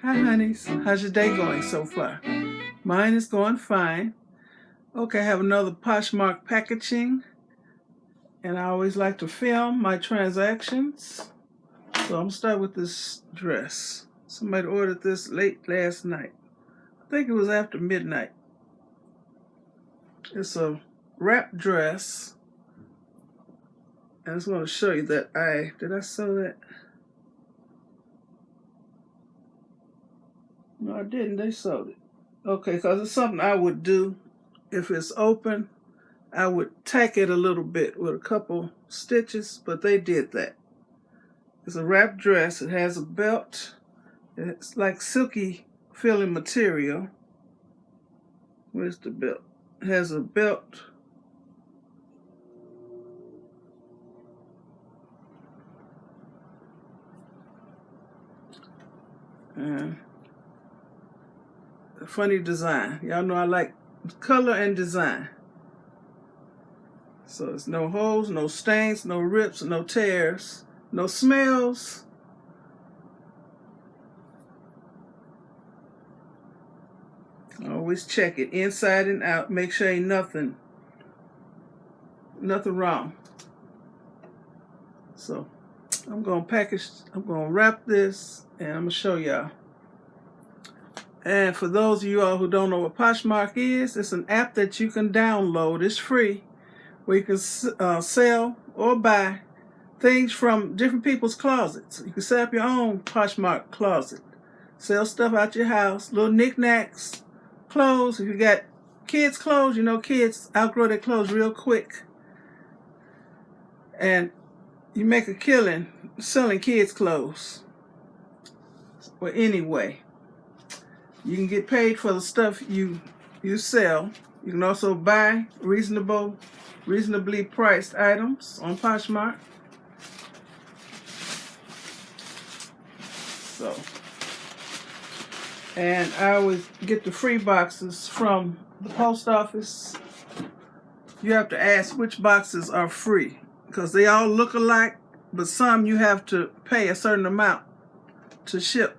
Hi, honeys. How's your day going so far? Mine is going fine. Okay, I have another POSHMARK Packaging, and I always like to film my transactions. So I'm going to start with this dress. Somebody ordered this late last night. I think it was after midnight. It's a wrap dress. And I just want to show you that did I sew that? No, I didn't. They sewed it. Okay, because it's something I would do. If it's open, I would tack it a little bit with a couple stitches, but they did that. It's a wrap dress. It has a belt. It's like silky feeling material. Where's the belt? It has a belt. And a funny design. Y'all know I like color and design. So it's no holes, no stains, no rips, no tears, no smells. Always check it inside and out. Make sure ain't nothing wrong. So I'm gonna wrap this, and I'm gonna show y'all. And for those of you all who don't know what Poshmark is, it's an app that you can download. It's free, where you can sell or buy things from different people's closets. You can set up your own Poshmark closet. Sell stuff out your house, little knickknacks, clothes. If you got kids' clothes, you know kids outgrow their clothes real quick. And you make a killing selling kids' clothes. Well, anyway, you can get paid for the stuff you sell. You can also buy reasonably priced items on Poshmark. So, and I always get the free boxes from the post office. You have to ask which boxes are free, because they all look alike, but some you have to pay a certain amount to ship.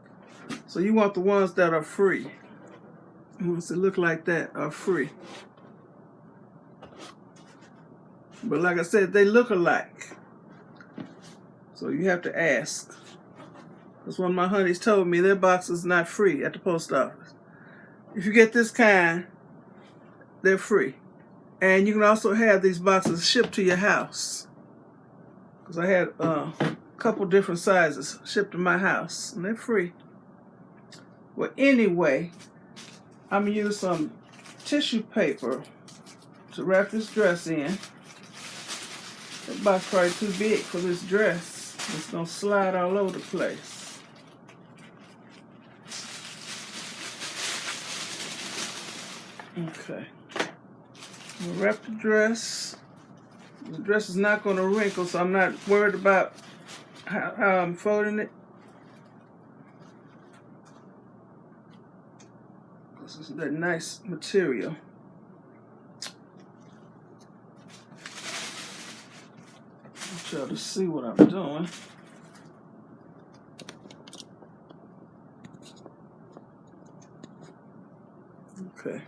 So you want the ones that are free. The ones that look like that are free. But like I said, they look alike. So you have to ask. Because one of my honeys told me their box is not free at the post office. If you get this kind, they're free. And you can also have these boxes shipped to your house. Because I had a couple different sizes shipped to my house, and they're free. Well, anyway, I'm going to use some tissue paper to wrap this dress in. That box is probably too big for this dress. It's going to slide all over the place. Okay. I'm going to wrap the dress. The dress is not going to wrinkle, so I'm not worried about how I'm folding it. This is that nice material. I want y'all to see what I'm doing. Okay.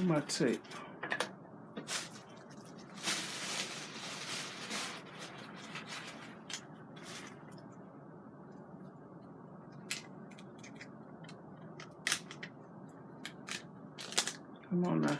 My tape. Come on now.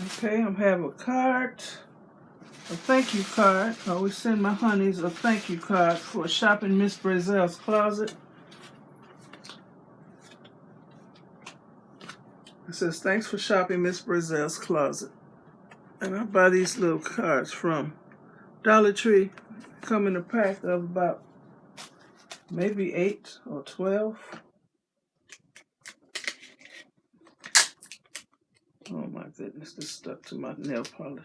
Okay, I have a card, a thank you card. I always send my honeys a thank you card for shopping MzBrazell's closet. It says, thanks for shopping MzBrazell's closet. And I buy these little cards from Dollar Tree. Come in a pack of about maybe 8 or 12. Oh my goodness, this stuck to my nail polish.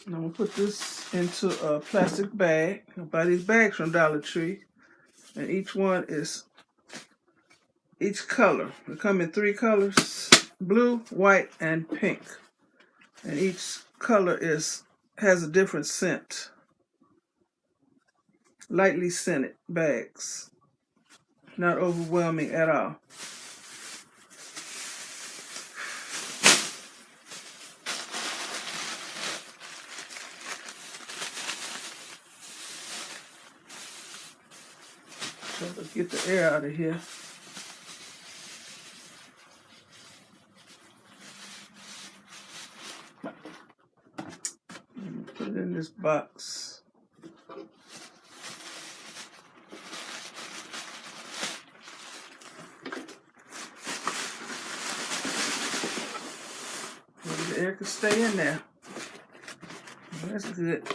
And I'm going to put this into a plastic bag. I buy these bags from Dollar Tree. And each one is each color. They come in 3 colors: blue, white, and pink. And each color has a different scent. Lightly scented bags. Not overwhelming at all. So let's get the air out of here. Put it in this box. The air can stay in there. That's good.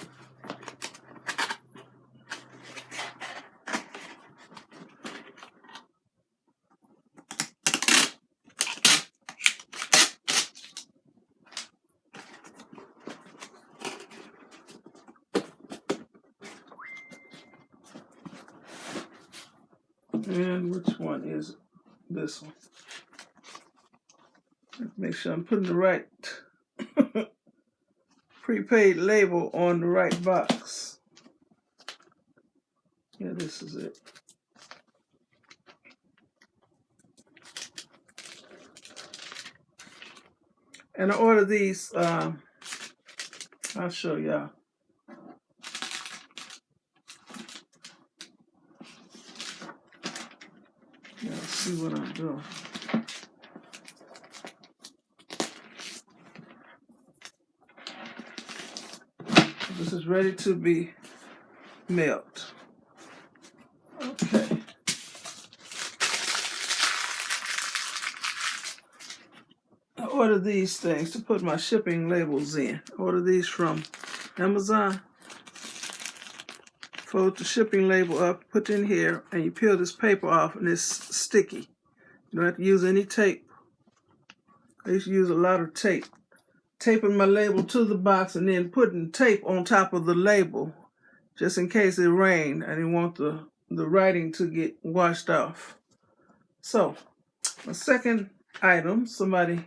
And which one is this one? Let's make sure I'm putting the right prepaid label on the right box. Yeah, this is it. And I ordered these, I'll show y'all. Y'all see what I'm doing. This is ready to be mailed. Okay. I ordered these things to put my shipping labels in. I ordered these from Amazon. Fold the shipping label up, put it in here, and you peel this paper off, and it's sticky. You don't have to use any tape. I used to use a lot of tape. Taping my label to the box and then putting tape on top of the label just in case it rained. I didn't want the writing to get washed off. So, my second item, somebody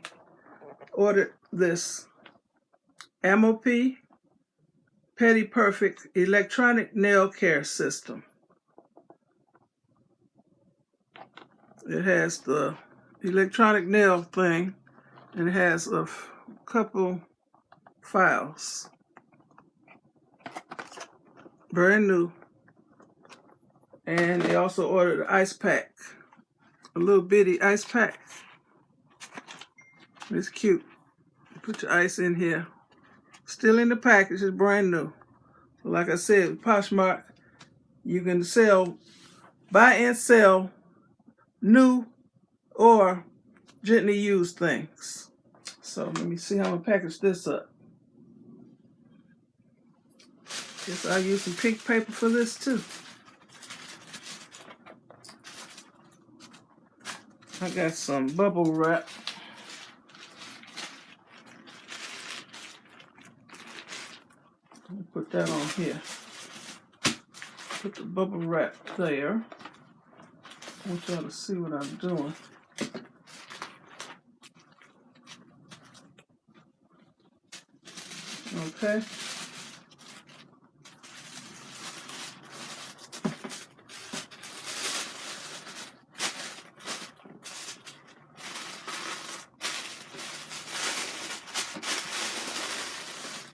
ordered this MOP Petty Perfect electronic nail care system. It has the electronic nail thing and it has a couple files. Brand new. And they also ordered an ice pack. A little bitty ice pack. It's cute. Put your ice in here. Still in the package, it's brand new. So like I said, Poshmark, you can buy and sell new or gently used things. So let me see how I'm gonna package this up. Guess I'll use some pink paper for this too. I got some bubble wrap. Let me put that on here. Put the bubble wrap there. I want y'all to see what I'm doing. Okay.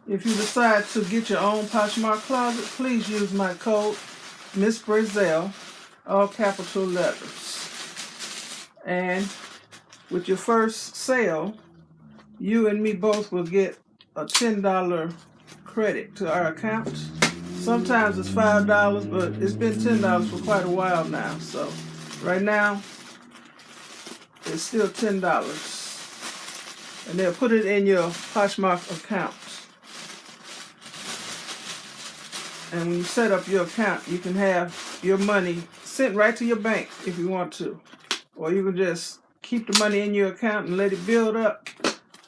If you decide to get your own Poshmark closet, please use my code MzBrazell, all capital letters. And with your first sale, you and me both will get a $10 credit to our account. Sometimes it's $5, but it's been $10 for quite a while now. So right now, it's still $10. And they'll put it in your Poshmark account. And when you set up your account, you can have your money sent right to your bank if you want to. Or you can just keep the money in your account and let it build up.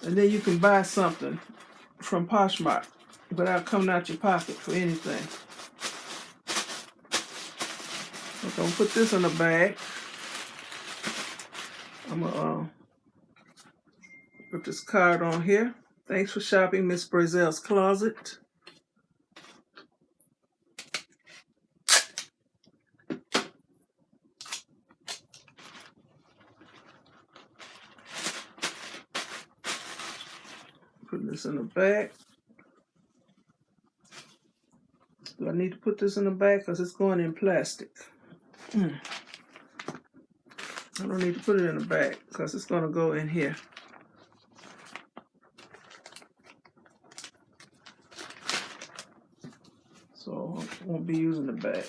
And then you can buy something from Poshmark without coming out your pocket for anything. I'm going to put this in a bag. I'm going to put this card on here. Thanks for shopping MzBrazell's Closet. Putting this in the bag. Do I need to put this in the bag? Because it's going in plastic. I don't need to put it in the bag because it's going to go in here. So I won't be using the bag.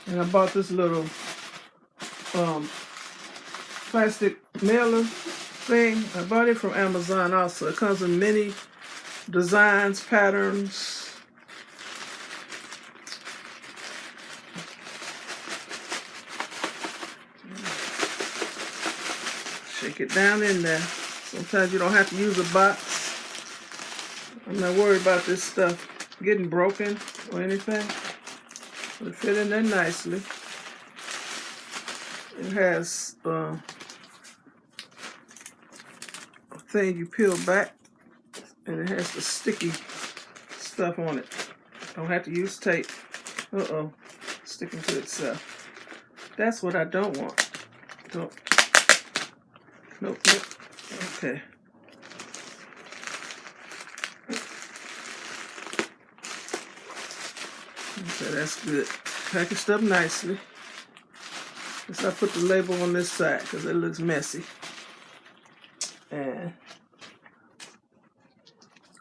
And I bought this little plastic mailer thing. I bought it from Amazon also. It comes in many designs, patterns. Shake it down in there. Sometimes you don't have to use a box. I'm not worried about this stuff getting broken or anything. It'll fit in there nicely. It has a thing you peel back, and it has the sticky stuff on it. Don't have to use tape. Sticking to itself. That's what I don't want. Nope. Okay. Okay, that's good. Packaged up nicely. Let's not put the label on this side because it looks messy. And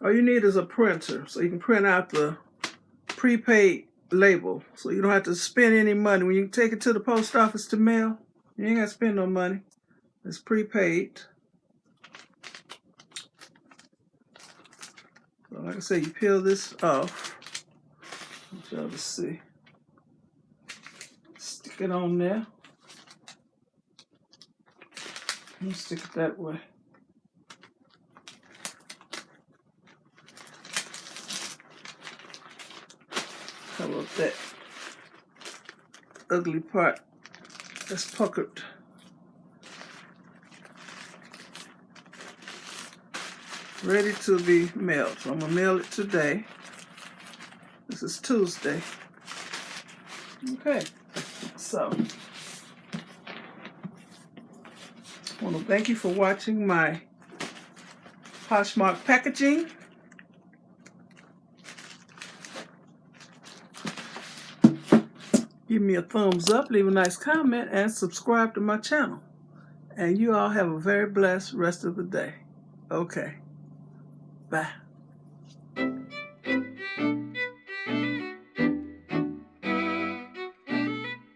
all you need is a printer so you can print out the prepaid label so you don't have to spend any money. When you take it to the post office to mail, you ain't got to spend no money. It's prepaid. So like I say, you peel this off. Let y'all see. Stick it on there. And stick it that way. How about that ugly part that's puckered? Ready to be mailed. So I'm going to mail it today. This is Tuesday. Okay, so I want to thank you for watching my Poshmark packaging. Give me a thumbs up, leave a nice comment, and subscribe to my channel. And you all have a very blessed rest of the day. Okay, bye.